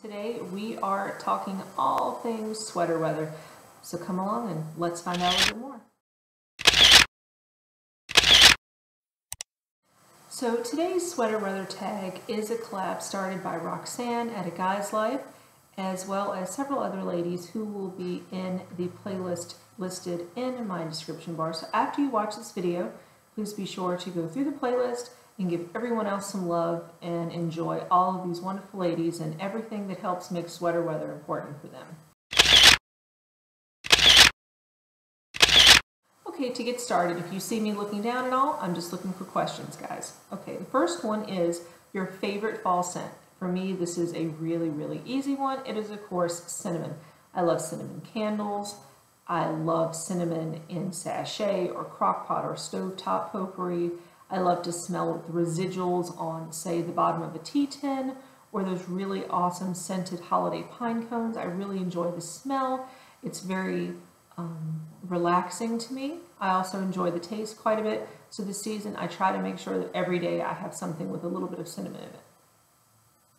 Today we are talking all things sweater weather, so come along and let's find out a little bit more. So today's sweater weather tag is a collab started by Roxanne at A Guy's Life, as well as several other ladies who will be in the playlist listed in my description bar. So after you watch this video, please be sure to go through the playlist and give everyone else some love and enjoy all of these wonderful ladies and everything that helps make sweater weather important for them. Okay, to get started, if you see me looking down at all, I'm just looking for questions, guys. Okay, the first one is your favorite fall scent. For me, this is a really easy one. It is, of course, cinnamon. I love cinnamon candles. I love cinnamon in sachet or crock pot or stovetop potpourri. I love to smell the residuals on, say, the bottom of a tea tin or those really awesome scented holiday pine cones. I really enjoy the smell. It's very relaxing to me. I also enjoy the taste quite a bit. So this season, I try to make sure that every day I have something with a little bit of cinnamon in it.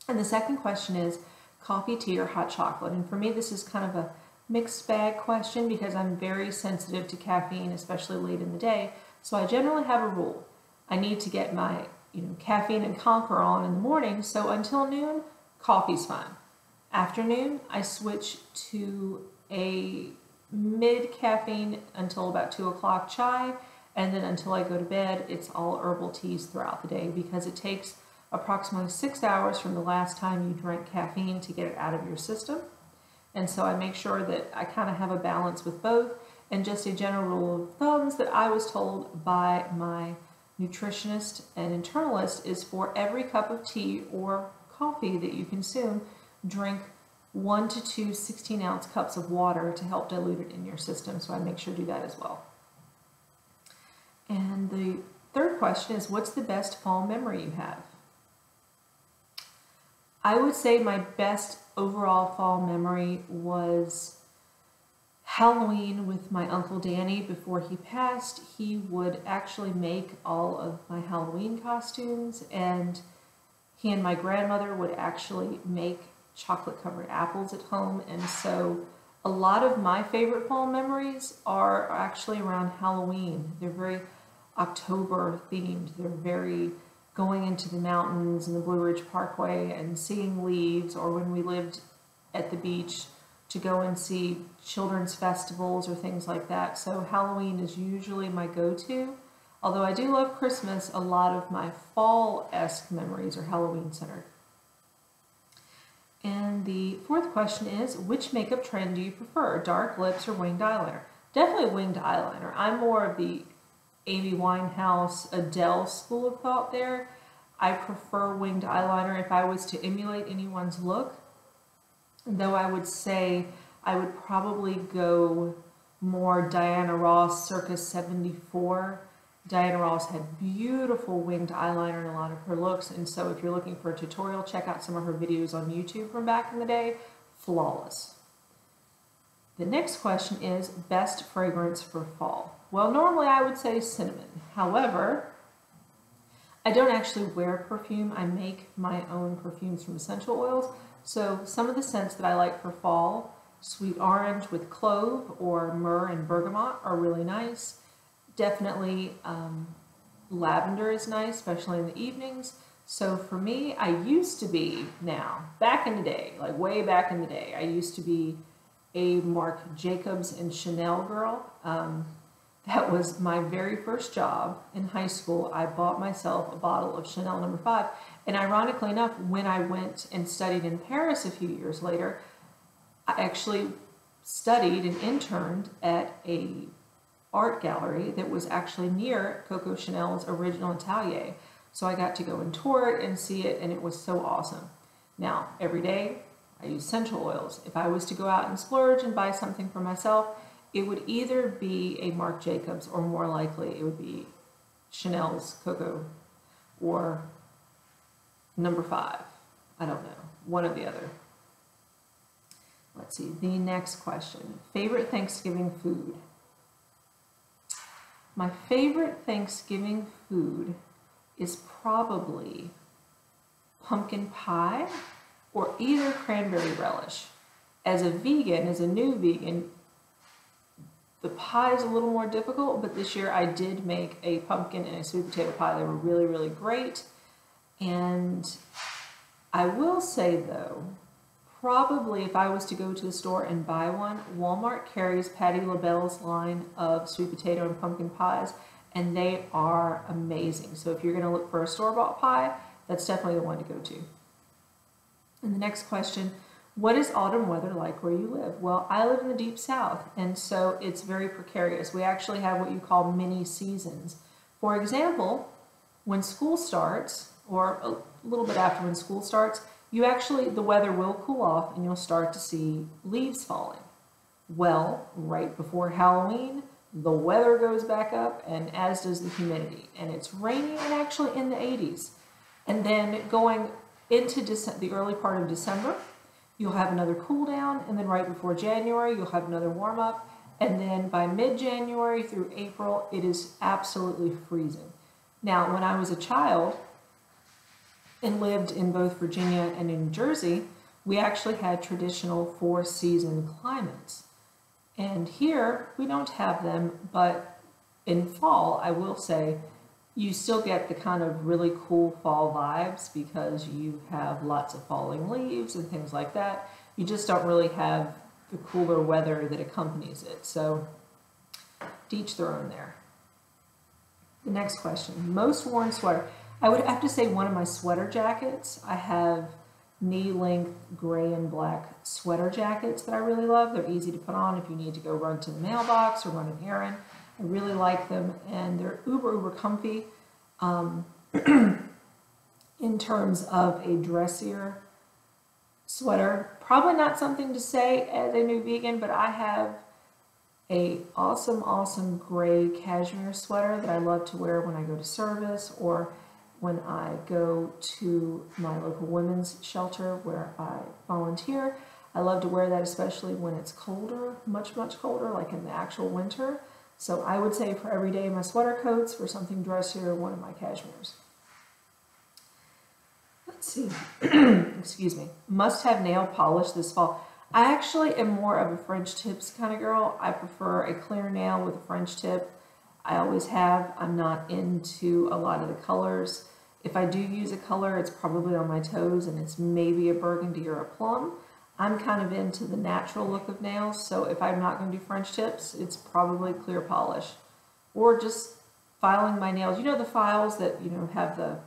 And the second question is coffee, tea, or hot chocolate. And for me, this is kind of a mixed bag question because I'm very sensitive to caffeine, especially late in the day. So I generally have a rule. I need to get my caffeine and conquer on in the morning, so until noon, coffee's fine. Afternoon, I switch to a mid-caffeine until about 2 o'clock chai, and then until I go to bed, it's all herbal teas throughout the day because it takes approximately 6 hours from the last time you drank caffeine to get it out of your system. And so I make sure that I kind of have a balance with both, and just a general rule of thumbs that I was told by my nutritionist and internalist is for every cup of tea or coffee that you consume, drink 1 to 2 16-ounce cups of water to help dilute it in your system. So I make sure to do that as well. And the third question is, what's the best fall memory you have? I would say my best overall fall memory was Halloween with my Uncle Danny. Before he passed, he would actually make all of my Halloween costumes, and he and my grandmother would actually make chocolate-covered apples at home. And so a lot of my favorite fall memories are actually around Halloween. They're very October themed. They're very going into the mountains and the Blue Ridge Parkway and seeing leaves, or when we lived at the beach, to go and see children's festivals or things like that. So Halloween is usually my go-to. Although I do love Christmas, a lot of my fall-esque memories are Halloween centered. And the fourth question is, which makeup trend do you prefer, dark lips or winged eyeliner? Definitely winged eyeliner. I'm more of the Amy Winehouse, Adele school of thought there. I prefer winged eyeliner if I was to emulate anyone's look. Though I would say I would probably go more Diana Ross circa 74. Diana Ross had beautiful winged eyeliner in a lot of her looks, and so if you're looking for a tutorial, check out some of her videos on YouTube from back in the day. Flawless. The next question is best fragrance for fall. Well, normally I would say cinnamon. However, I don't actually wear perfume. I make my own perfumes from essential oils. So some of the scents that I like for fall, sweet orange with clove or myrrh and bergamot are really nice. Definitely lavender is nice, especially in the evenings. So for me, I used to be back in the day, like way back in the day, I used to be a Marc Jacobs and Chanel girl. That was my very first job in high school. I bought myself a bottle of Chanel No. 5. And ironically enough, when I went and studied in Paris a few years later, I actually studied and interned at a art gallery that was actually near Coco Chanel's original atelier. So I got to go and tour it and see it, and it was so awesome. Now, every day I use essential oils. If I was to go out and splurge and buy something for myself, it would either be a Marc Jacobs or more likely it would be Chanel's Coco or No. 5. I don't know. One or the other. Let's see. The next question. Favorite Thanksgiving food? My favorite Thanksgiving food is probably pumpkin pie or either cranberry relish. As a vegan, as a new vegan, the pie is a little more difficult, but this year I did make a pumpkin and a sweet potato pie. They were really, really great. And I will say though, probably if I was to go to the store and buy one, Walmart carries Patti LaBelle's line of sweet potato and pumpkin pies, and they are amazing. So if you're going to look for a store-bought pie, that's definitely the one to go to. And the next question, what is autumn weather like where you live? Well, I live in the deep south, and so it's very precarious. We actually have what you call mini seasons. For example, when school starts, or a little bit after when school starts, the weather will cool off and you'll start to see leaves falling. Well, right before Halloween, the weather goes back up, and as does the humidity, and it's rainy and actually in the 80s. And then going into the early part of December, you'll have another cool down, and then right before January, you'll have another warm up, and then by mid-January through April, it is absolutely freezing. Now, when I was a child and lived in both Virginia and New Jersey, we actually had traditional 4-season climates. And here, we don't have them, but in fall, I will say, you still get the kind of really cool fall vibes because you have lots of falling leaves and things like that. You just don't really have the cooler weather that accompanies it. So, to each their own there. The next question, most worn sweater. I would have to say one of my sweater jackets. I have knee-length gray and black sweater jackets that I really love. They're easy to put on if you need to go run to the mailbox or run an errand. I really like them, and they're uber comfy in terms of a dressier sweater. Probably not something to say as a new vegan, but I have a awesome gray cashmere sweater that I love to wear when I go to service or when I go to my local women's shelter where I volunteer. I love to wear that especially when it's colder, much colder, like in the actual winter. So I would say for every day my sweater coats, for something dressier, one of my cashmeres. Let's see, excuse me, must have nail polish this fall. I actually am more of a French tips kind of girl. I prefer a clear nail with a French tip. I always have. I'm not into a lot of the colors. If I do use a color, it's probably on my toes and it's maybe a burgundy or a plum. I'm kind of into the natural look of nails, so if I'm not going to do French tips, it's probably clear polish. Or just filing my nails. You know the files that, you know, have the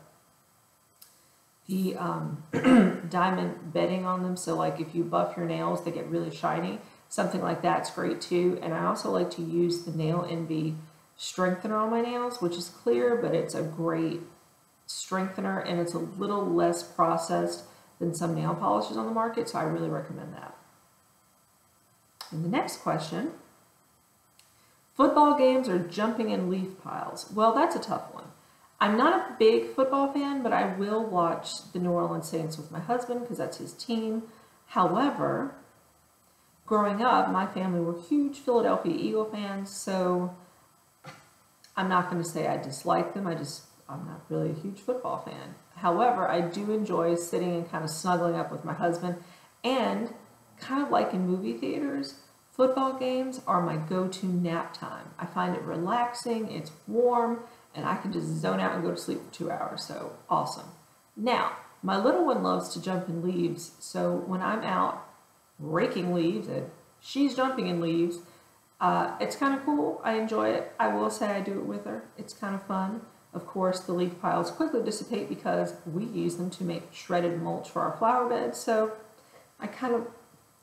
diamond bedding on them, so like if you buff your nails, they get really shiny. Something like that's great too. And I also like to use the Nail Envy strengthener on my nails, which is clear, but it's a great strengthener and it's a little less processed than some nail polishes on the market, so I really recommend that. And the next question, football games or jumping in leaf piles? Well, that's a tough one. I'm not a big football fan, but I will watch the New Orleans Saints with my husband because that's his team. However, growing up, my family were huge Philadelphia Eagle fans, so I'm not going to say I dislike them. I'm not really a huge football fan. However, I do enjoy sitting and kind of snuggling up with my husband, and kind of like in movie theaters, football games are my go-to nap time. I find it relaxing, it's warm, and I can just zone out and go to sleep for 2 hours, so awesome. Now, my little one loves to jump in leaves, so when I'm out raking leaves and she's jumping in leaves, it's kind of cool. I enjoy it. I will say I do it with her. It's kind of fun. Of course, the leaf piles quickly dissipate because we use them to make shredded mulch for our flower beds, so I kind of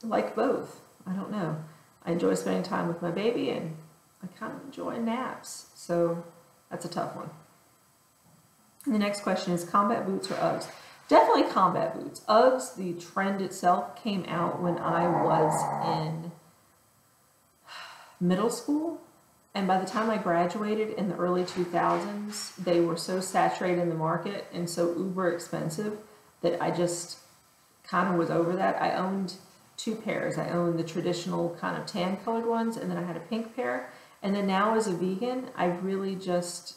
like both. I don't know. I enjoy spending time with my baby, and I kind of enjoy naps, so that's a tough one. And the next question is combat boots or Uggs? Definitely combat boots. Uggs, the trend itself came out when I was in middle school, and by the time I graduated in the early 2000s, they were so saturated in the market and so uber expensive that I just kind of was over that. I owned 2 pairs. I owned the traditional kind of tan colored ones, and then I had a pink pair. And then now as a vegan, I really just,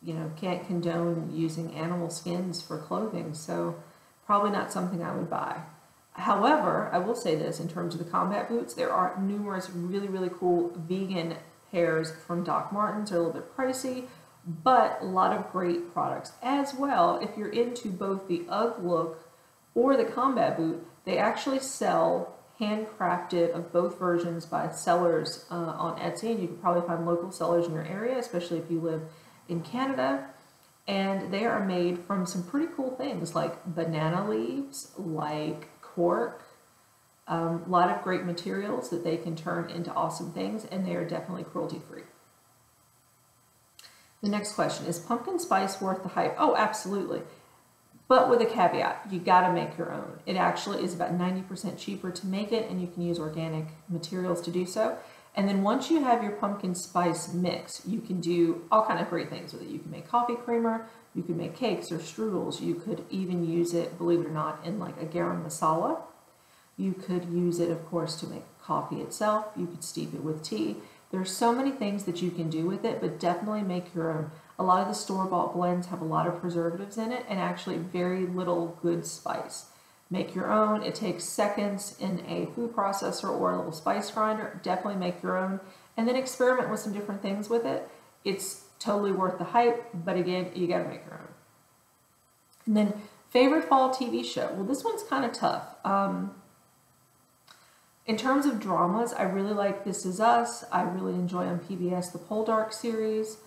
you know, can't condone using animal skins for clothing. So Probably not something I would buy. However, I will say this, in terms of the combat boots, there are numerous really, really cool vegan pairs from Doc Martens. They're a little bit pricey, but a lot of great products as well. If you're into both the UGG look or the combat boot, they actually sell handcrafted of both versions by sellers on Etsy, and you can probably find local sellers in your area, especially if you live in Canada. And they are made from some pretty cool things like banana leaves, like cork, a lot of great materials that they can turn into awesome things, and they are definitely cruelty-free. The next question, is pumpkin spice worth the hype? Oh, absolutely. But with a caveat, you got to make your own. It actually is about 90% cheaper to make it, and you can use organic materials to do so. And then once you have your pumpkin spice mix, you can do all kind of great things with it. You can make coffee creamer, you can make cakes or strudels. You could even use it, believe it or not, in like a garam masala. You could use it, of course, to make coffee itself. You could steep it with tea. There's so many things that you can do with it, but definitely make your own. A lot of the store-bought blends have a lot of preservatives in it and actually very little good spice. Make your own. It takes seconds in a food processor or a little spice grinder. Definitely make your own, and then experiment with some different things with it. It's totally worth the hype, but again, you got to make your own. And then favorite fall TV show. Well, this one's kind of tough. In terms of dramas, I really like This Is Us. I really enjoy on PBS the Poldark series.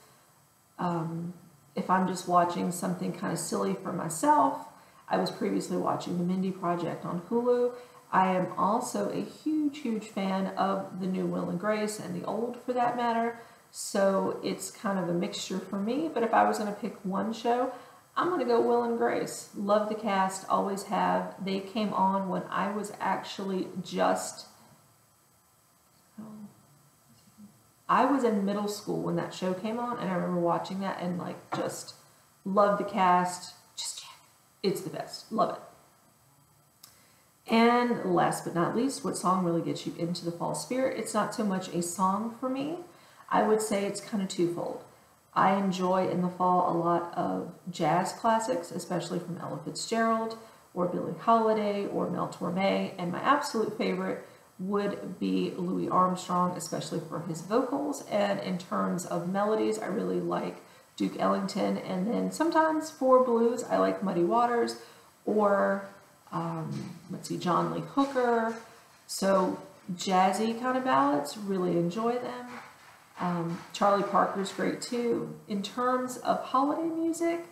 If I'm just watching something kind of silly for myself, I was previously watching The Mindy Project on Hulu. I am also a huge, huge fan of the new Will and Grace, and the old for that matter. So it's kind of a mixture for me. But if I was going to pick one show, I'm going to go Will and Grace. Love the cast, always have. They came on when I was actually I was in middle school when that show came on, and I remember watching that and like just love the cast. It's the best. Love it. And last but not least, what song really gets you into the fall spirit? It's not so much a song for me. I would say it's kind of twofold. I enjoy in the fall a lot of jazz classics, especially from Ella Fitzgerald or Billie Holiday or Mel Torme, and my absolute favorite would be Louis Armstrong, especially for his vocals. And in terms of melodies, I really like Duke Ellington, and then sometimes for blues, I like Muddy Waters or, let's see, John Lee Hooker. So jazzy kind of ballads, really enjoy them. Charlie Parker's great too. In terms of holiday music,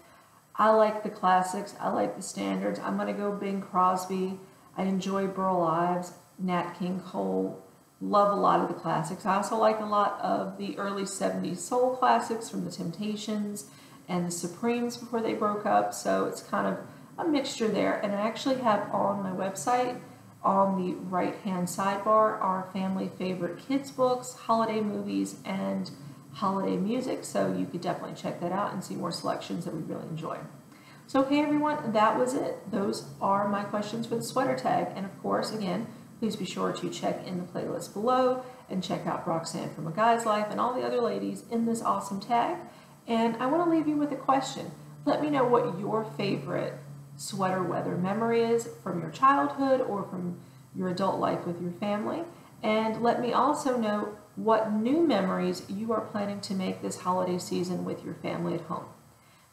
I like the classics, I like the standards. I'm gonna go Bing Crosby. I enjoy Burl Ives, Nat King Cole. Love a lot of the classics. I also like a lot of the early 70s soul classics from the Temptations and the Supremes before they broke up. So it's kind of a mixture there. And I actually have on my website, on the right-hand sidebar, our family favorite kids books, holiday movies, and holiday music. So you could definitely check that out and see more selections that we really enjoy. So okay, everyone, that was it. Those are my questions for the sweater tag. And of course, again, please be sure to check in the playlist below and check out Roxanne from A Guy's Life and all the other ladies in this awesome tag. And I want to leave you with a question. Let me know what your favorite sweater weather memory is from your childhood or from your adult life with your family. And let me also know what new memories you are planning to make this holiday season with your family at home.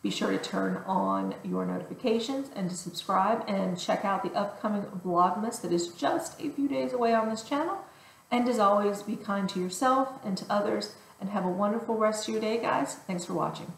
Be sure to turn on your notifications and to subscribe and check out the upcoming Vlogmas that is just a few days away on this channel. And as always, be kind to yourself and to others, and have a wonderful rest of your day, guys. Thanks for watching.